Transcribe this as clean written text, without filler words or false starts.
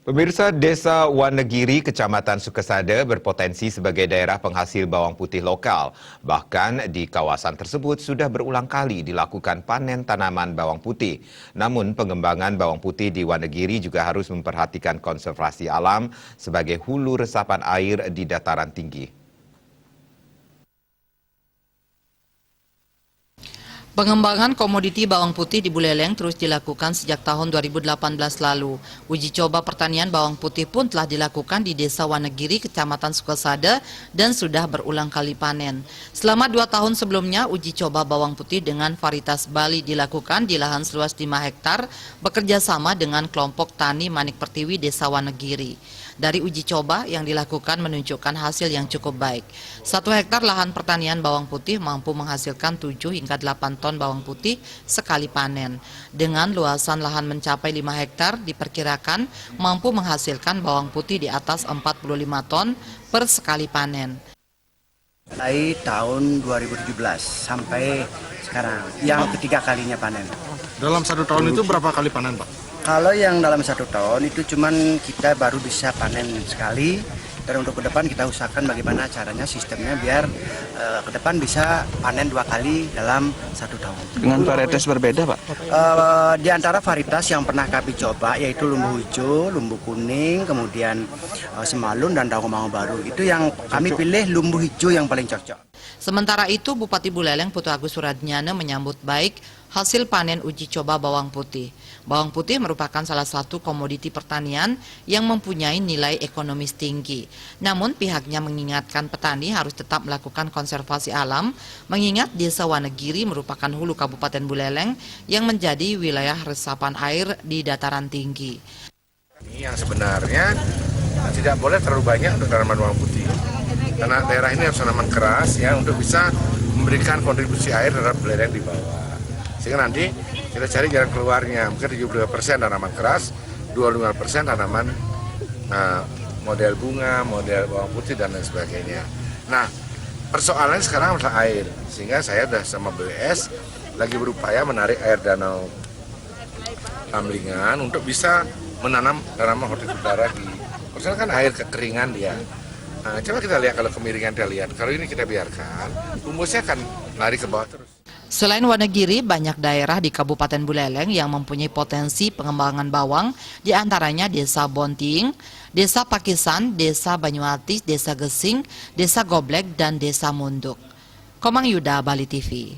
Pemirsa, Desa Wanegiri, Kecamatan Sukesada berpotensi sebagai daerah penghasil bawang putih lokal. Bahkan di kawasan tersebut sudah berulang kali dilakukan panen tanaman bawang putih. Namun pengembangan bawang putih di Wanegiri juga harus memperhatikan konservasi alam sebagai hulu resapan air di dataran tinggi. Pengembangan komoditi bawang putih di Buleleng terus dilakukan sejak tahun 2018 lalu. Uji coba pertanian bawang putih pun telah dilakukan di Desa Wanegiri, Kecamatan Sukesada, dan sudah berulang kali panen. Selama 2 tahun sebelumnya, uji coba bawang putih dengan varietas Bali dilakukan di lahan seluas 5 hektar, bekerja sama dengan kelompok tani Manik Pertiwi Desa Wanegiri. Dari uji coba yang dilakukan menunjukkan hasil yang cukup baik. 1 hektar lahan pertanian bawang putih mampu menghasilkan 7 hingga 8 ton bawang putih sekali panen. Dengan luasan lahan mencapai 5 hektar, diperkirakan mampu menghasilkan bawang putih di atas 45 ton per sekali panen. Mulai tahun 2017 sampai sekarang, yang ketiga kalinya panen. Dalam 1 tahun itu berapa kali panen, Pak? Kalau yang dalam 1 tahun itu cuman kita baru bisa panen sekali. Dan untuk ke depan kita usahakan bagaimana caranya sistemnya biar ke depan bisa panen 2 kali dalam 1 tahun. Dengan varietas berbeda, Pak? Di antara varietas yang pernah kami coba yaitu lumbu hijau, lumbu kuning, kemudian semalun dan daun mango baru. Itu yang kami pilih lumbu hijau yang paling cocok. Sementara itu, Bupati Buleleng Putu Agus Suradnyana menyambut baik hasil panen uji coba bawang putih. Bawang putih merupakan salah satu komoditi pertanian yang mempunyai nilai ekonomis tinggi. Namun pihaknya mengingatkan petani harus tetap melakukan konservasi alam, mengingat Desa Wanegiri merupakan hulu Kabupaten Buleleng yang menjadi wilayah resapan air di dataran tinggi. Ini yang sebenarnya tidak boleh terlalu banyak untuk tanaman bawang putih. Karena daerah ini harus tanaman keras ya untuk bisa memberikan kontribusi air terhadap lereng di bawah. Sehingga nanti kita cari jalan keluarnya, mungkin 75% tanaman keras, 25% tanaman model bunga, model bawang putih dan lain sebagainya. Nah, persoalannya sekarang adalah air, sehingga saya sudah sama BWS lagi berupaya menarik air danau Tamlingan untuk bisa menanam tanaman hortikultura lagi. Maksudnya kan air kekeringan dia. Nah, coba kita lihat kalau kemiringan kita lihat, kalau ini kita biarkan, humusnya akan lari ke bawah terus. Selain Wanegiri, banyak daerah di Kabupaten Buleleng yang mempunyai potensi pengembangan bawang, di antaranya Desa Bonting, Desa Pakisan, Desa Banyuatis, Desa Gesing, Desa Goblek, dan Desa Munduk. Komang Yuda, Bali TV.